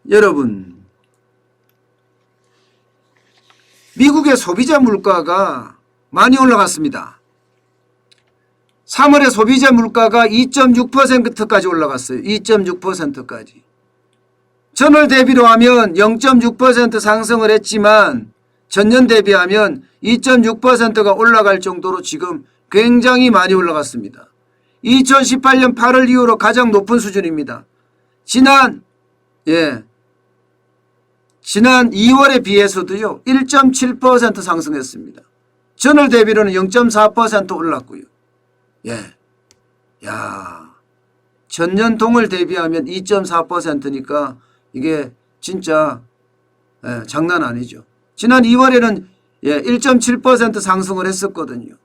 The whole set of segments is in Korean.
여러분, 미국의 소비자 물가가 많이 올라갔습니다. 3월에 소비자 물가가 2.6%까지 올라갔어요. 2.6%까지. 전월 대비로 하면 0.6% 상승을 했지만 전년 대비하면 2.6%가 올라갈 정도로 지금 굉장히 많이 올라갔습니다. 2018년 8월 이후로 가장 높은 수준입니다. 지난 2월에 비해서도요 1.7% 상승했습니다. 전월 대비로는 0.4% 올랐고요. 전년 동월 대비하면 2.4%니까 이게 진짜 장난 아니죠. 지난 2월에는 1.7% 상승을 했었거든요.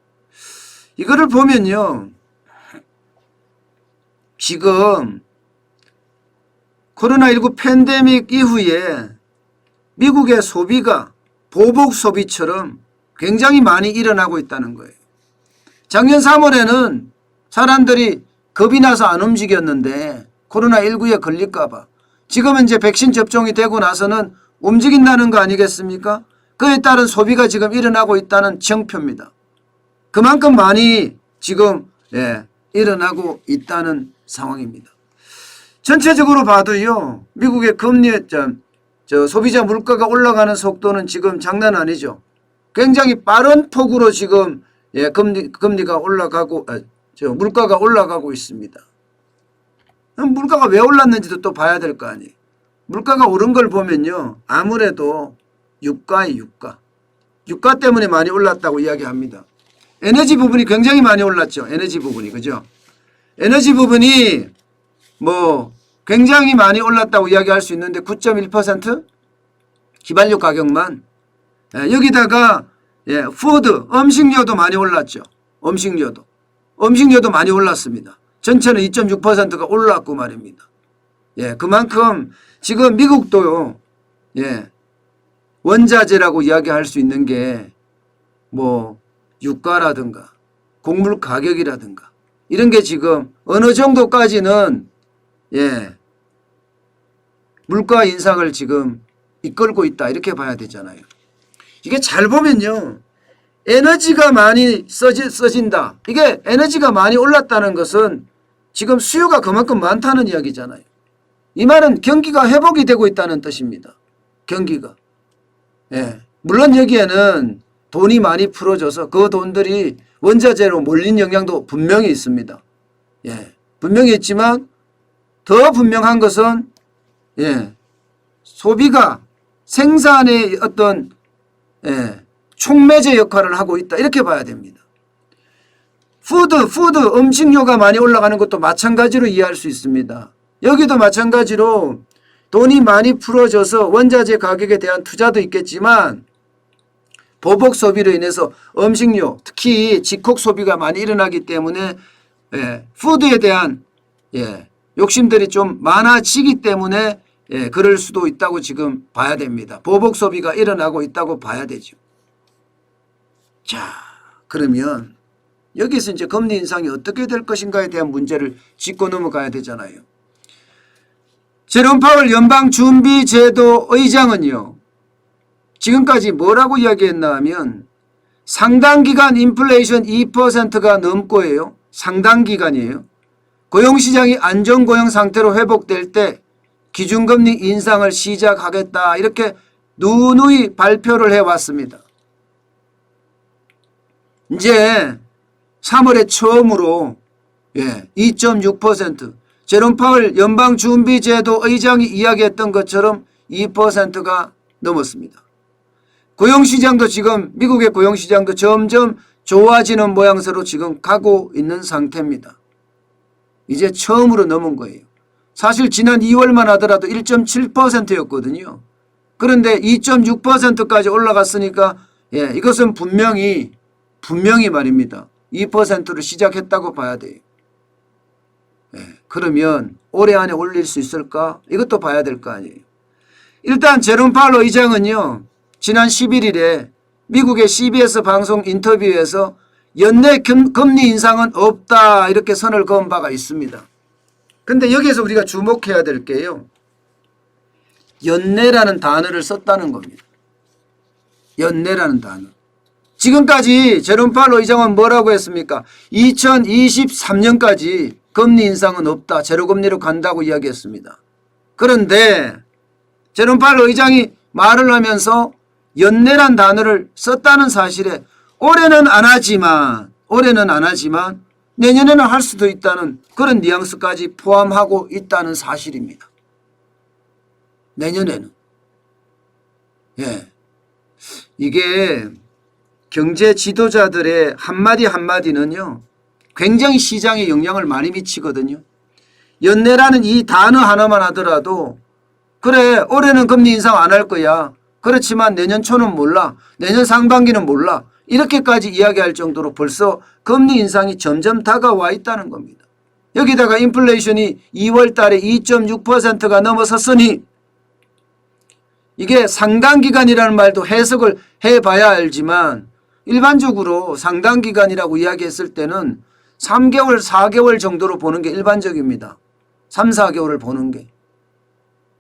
이거를 보면요, 지금 코로나19 팬데믹 이후에 미국의 소비가 보복 소비처럼 굉장히 많이 일어나고 있다는 거예요. 작년 3월에는 사람들이 겁이 나서 안 움직였는데 코로나19에 걸릴까 봐. 지금은 이제 백신 접종이 되고 나서는 움직인다는 거 아니겠습니까? 그에 따른 소비가 지금 일어나고 있다는 증표입니다. 그만큼 많이 지금 일어나고 있다는 상황입니다. 전체적으로 봐도요, 미국의 소비자 물가가 올라가는 속도는 지금 장난 아니죠. 굉장히 빠른 폭으로 지금 금리가 올라가고 물가가 올라가고 있습니다. 물가가 왜 올랐는지도 또 봐야 될 거 아니에요. 물가가 오른 걸 보면요, 아무래도 유가예요. 유가 때문에 많이 올랐다고 이야기합니다. 에너지 부분이 굉장히 많이 올랐죠. 에너지 부분이, 그죠? 에너지 부분이 굉장히 많이 올랐다고 이야기할 수 있는데 9.1% 기반료 가격만. 여기다가 푸드, 음식료도 많이 올랐죠. 음식료도 많이 올랐습니다. 전체는 2.6%가 올랐고 말입니다. 그만큼 지금 미국도요, 원자재라고 이야기할 수 있는 게 유가라든가 곡물 가격이라든가 이런 게 지금 어느 정도까지는 물가 인상을 지금 이끌고 있다, 이렇게 봐야 되잖아요. 이게 잘 보면요, 에너지가 많이 써진다. 이게 에너지가 많이 올랐다는 것은 지금 수요가 그만큼 많다는 이야기잖아요. 이 말은 경기가 회복이 되고 있다는 뜻입니다. 경기가. 물론 여기에는 돈이 많이 풀어져서 그 돈들이 원자재로 몰린 영향도 분명히 있습니다. 분명히 있지만 더 분명한 것은 소비가 생산의 어떤 촉매제 역할을 하고 있다, 이렇게 봐야 됩니다. 푸드, 음식료가 많이 올라가는 것도 마찬가지로 이해할 수 있습니다. 여기도 마찬가지로 돈이 많이 풀어져서 원자재 가격에 대한 투자도 있겠지만 보복 소비로 인해서 음식료, 특히 직콕 소비가 많이 일어나기 때문에 푸드에 대한 욕심들이 좀 많아지기 때문에 그럴 수도 있다고 지금 봐야 됩니다. 보복 소비가 일어나고 있다고 봐야 되죠. 자, 그러면 여기서 이제 금리 인상이 어떻게 될 것인가에 대한 문제를 짚고 넘어가야 되잖아요. 제롬 파월 연방준비제도 의장은요, 지금까지 뭐라고 이야기했나 하면 상당 기간 인플레이션 2%가 넘고예요. 상당 기간이에요. 고용시장이 안정고용 상태로 회복될 때 기준금리 인상을 시작하겠다, 이렇게 누누이 발표를 해왔습니다. 이제 3월에 처음으로 2.6% 제롬 파월 연방준비제도 의장이 이야기했던 것처럼 2%가 넘었습니다. 고용시장도 지금 미국의 고용시장도 점점 좋아지는 모양새로 지금 가고 있는 상태입니다. 이제 처음으로 넘은 거예요. 사실 지난 2월만 하더라도 1.7%였거든요. 그런데 2.6%까지 올라갔으니까 이것은 분명히 말입니다. 2%를 시작했다고 봐야 돼요. 그러면 올해 안에 올릴 수 있을까? 이것도 봐야 될 거 아니에요. 일단 제롬 파월 의장은요, 지난 11일에 미국의 CBS 방송 인터뷰에서 연내 금리 인상은 없다, 이렇게 선을 그은 바가 있습니다. 근데 여기에서 우리가 주목해야 될 게요, 연내라는 단어를 썼다는 겁니다. 연내라는 단어. 지금까지 제롬 파월 의장은 뭐라고 했습니까? 2023년까지 금리 인상은 없다. 제로금리로 간다고 이야기했습니다. 그런데 제롬 파월 의장이 말을 하면서 연내란 단어를 썼다는 사실에 올해는 안 하지만 내년에는 할 수도 있다는 그런 뉘앙스까지 포함하고 있다는 사실입니다. 내년에는. 예. 이게 경제 지도자들의 한마디 한마디는요, 굉장히 시장에 영향을 많이 미치거든요. 연내라는 이 단어 하나만 하더라도 그래 올해는 금리 인상 안 할 거야. 그렇지만 내년 초는 몰라. 내년 상반기는 몰라. 이렇게까지 이야기할 정도로 벌써 금리 인상이 점점 다가와 있다는 겁니다. 여기다가 인플레이션이 2월 달에 2.6%가 넘어섰으니 이게 상당기간이라는 말도 해석을 해봐야 알지만 일반적으로 상당기간이라고 이야기했을 때는 3개월, 4개월 정도로 보는 게 일반적입니다. 3, 4개월을 보는 게.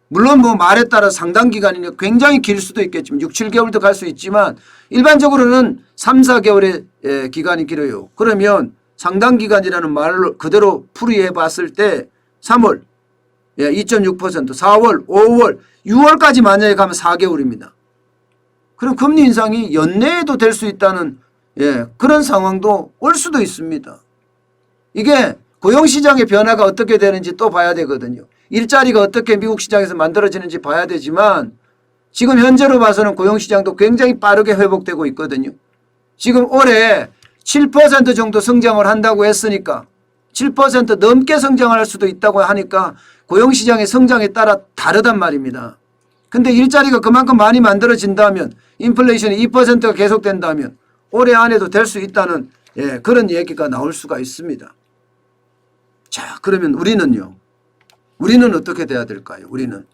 물론 뭐 말에 따라 상당기간이 굉장히 길 수도 있겠지만 6, 7개월도 갈 수 있지만 일반적으로는 3, 4개월의 기간이 길어요. 그러면 상당기간이라는 말을 그대로 풀이해 봤을 때 3월 2.6%, 4월, 5월, 6월까지 만약에 가면 4개월입니다. 그럼 금리 인상이 연내에도 될 수 있다는 그런 상황도 올 수도 있습니다. 이게 고용시장의 변화가 어떻게 되는지 또 봐야 되거든요. 일자리가 어떻게 미국 시장에서 만들어지는지 봐야 되지만 지금 현재로 봐서는 고용시장도 굉장히 빠르게 회복되고 있거든요. 지금 올해 7% 정도 성장을 한다고 했으니까 7% 넘게 성장할 수도 있다고 하니까 고용시장의 성장에 따라 다르단 말입니다. 근데 일자리가 그만큼 많이 만들어진다면 인플레이션이 2%가 계속된다면 올해 안에도 될 수 있다는 그런 얘기가 나올 수가 있습니다. 자, 그러면 우리는요. 우리는 어떻게 돼야 될까요? 우리는요.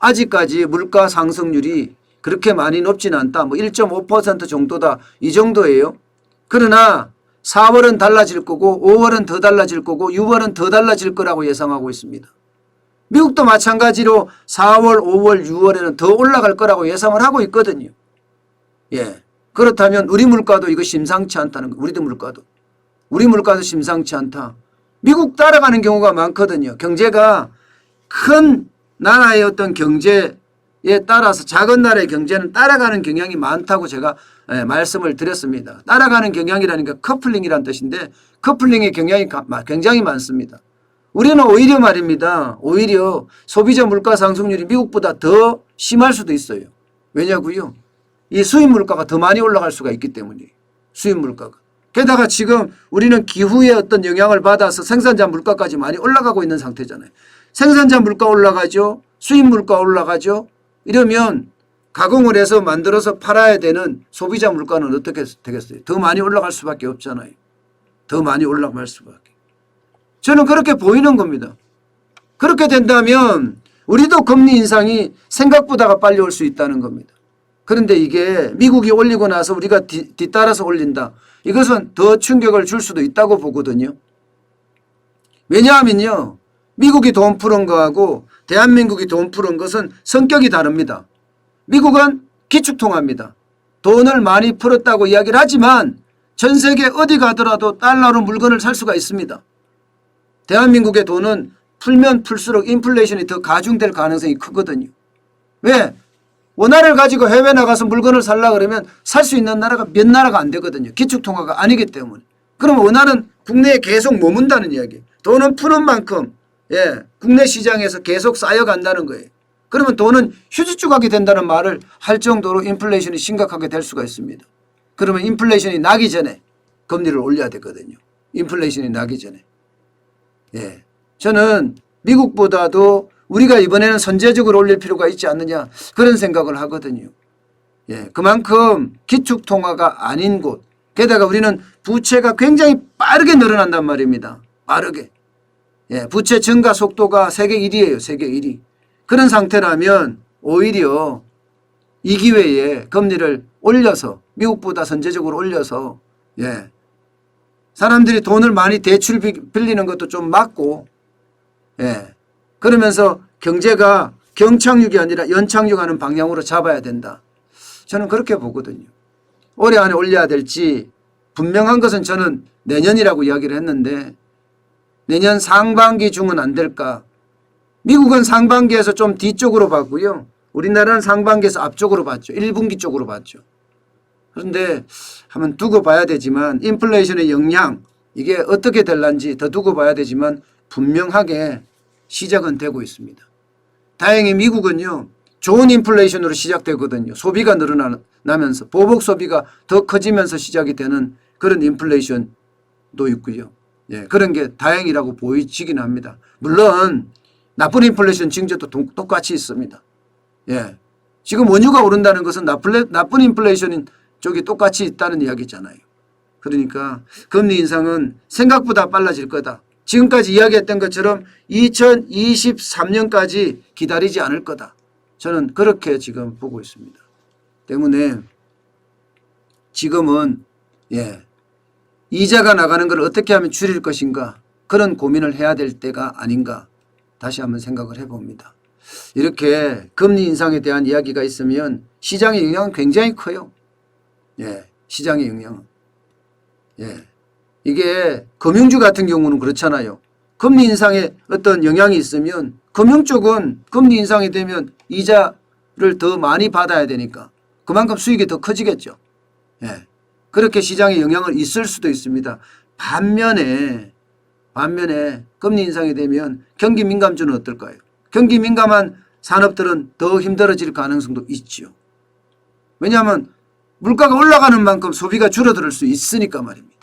아직까지 물가 상승률이 그렇게 많이 높지는 않다. 뭐 1.5% 정도다. 이 정도예요. 그러나 4월은 달라질 거고 5월은 더 달라질 거고 6월은 더 달라질 거라고 예상하고 있습니다. 미국도 마찬가지로 4월, 5월, 6월에는 더 올라갈 거라고 예상을 하고 있거든요. 예. 그렇다면 우리 물가도 이거 심상치 않다는 거. 우리 물가도 심상치 않다. 미국 따라가는 경우가 많거든요. 경제가 큰 나라의 어떤 경제에 따라서 작은 나라의 경제는 따라가는 경향이 많다고 제가 말씀을 드렸습니다. 따라가는 경향이라는 게 커플링이라는 뜻인데 커플링의 경향이 굉장히 많습니다. 우리는 오히려 말입니다. 오히려 소비자 물가 상승률이 미국보다 더 심할 수도 있어요. 왜냐고요? 이 수입 물가가 더 많이 올라갈 수가 있기 때문이에요. 수입 물가가. 게다가 지금 우리는 기후의 어떤 영향을 받아서 생산자 물가까지 많이 올라가고 있는 상태잖아요. 생산자 물가 올라가죠. 수입 물가 올라가죠. 이러면 가공을 해서 만들어서 팔아야 되는 소비자 물가는 어떻게 되겠어요? 더 많이 올라갈 수밖에 없잖아요. 더 많이 올라갈 수밖에. 저는 그렇게 보이는 겁니다. 그렇게 된다면 우리도 금리 인상이 생각보다가 빨리 올 수 있다는 겁니다. 그런데 이게 미국이 올리고 나서 우리가 뒤따라서 올린다. 이것은 더 충격을 줄 수도 있다고 보거든요. 왜냐하면요. 미국이 돈 푸는 거하고 대한민국이 돈 푸는 것은 성격이 다릅니다. 미국은 기축통화입니다. 돈을 많이 풀었다고 이야기를 하지만 전 세계 어디 가더라도 달러로 물건을 살 수가 있습니다. 대한민국의 돈은 풀면 풀수록 인플레이션이 더 가중될 가능성이 크거든요. 왜? 원화를 가지고 해외 나가서 물건을 살려고 그러면 살 수 있는 나라가 몇 나라가 안 되거든요. 기축통화가 아니기 때문에. 그럼 원화는 국내에 계속 머문다는 이야기예요. 돈은 푸는 만큼 국내 시장에서 계속 쌓여간다는 거예요. 그러면 돈은 휴지 조각이 된다는 말을 할 정도로 인플레이션이 심각하게 될 수가 있습니다. 그러면 인플레이션이 나기 전에 금리를 올려야 되거든요. 인플레이션이 나기 전에. 저는 미국보다도 우리가 이번에는 선제적으로 올릴 필요가 있지 않느냐 그런 생각을 하거든요. 그만큼 기축통화가 아닌 곳 게다가 우리는 부채가 굉장히 빠르게 늘어난단 말입니다. 빠르게. 부채 증가 속도가 세계 1위예요. 세계 1위. 그런 상태라면 오히려 이 기회에 금리를 올려서 미국보다 선제적으로 올려서 사람들이 돈을 많이 대출 빌리는 것도 좀 막고 그러면서 경제가 경착륙이 아니라 연착륙하는 방향으로 잡아야 된다. 저는 그렇게 보거든요. 올해 안에 올려야 될지 분명한 것은 저는 내년이라고 이야기를 했는데 내년 상반기 중은 안 될까. 미국은 상반기에서 좀 뒤쪽으로 봤고요. 우리나라는 상반기에서 앞쪽으로 봤죠. 1분기 쪽으로 봤죠. 그런데 한번 두고 봐야 되지만 인플레이션의 영향 이게 어떻게 될런지 더 두고 봐야 되지만 분명하게 시작은 되고 있습니다. 다행히 미국은요. 좋은 인플레이션으로 시작되거든요. 소비가 늘어나면서 보복 소비가 더 커지면서 시작이 되는 그런 인플레이션도 있고요. 예, 그런 게 다행이라고 보이지긴 합니다. 물론 나쁜 인플레이션 징조도 똑같이 있습니다. 예, 지금 원유가 오른다는 것은 나쁜 인플레이션 쪽이 똑같이 있다는 이야기잖아요. 그러니까 금리 인상은 생각보다 빨라질 거다. 지금까지 이야기했던 것처럼 2023년까지 기다리지 않을 거다. 저는 그렇게 지금 보고 있습니다. 때문에 지금은 이자가 나가는 걸 어떻게 하면 줄일 것인가 그런 고민을 해야 될 때가 아닌가 다시 한번 생각을 해봅니다. 이렇게 금리 인상에 대한 이야기가 있으면 시장의 영향은 굉장히 커요. 시장의 영향은. 이게 금융주 같은 경우는 그렇잖아요. 금리 인상에 어떤 영향이 있으면 금융 쪽은 금리 인상이 되면 이자를 더 많이 받아야 되니까 그만큼 수익이 더 커지겠죠. 그렇게 시장에 영향을 있을 수도 있습니다. 반면에 금리 인상이 되면 경기 민감주는 어떨까요? 경기 민감한 산업들은 더 힘들어질 가능성도 있죠. 왜냐하면 물가가 올라가는 만큼 소비가 줄어들 수 있으니까 말입니다.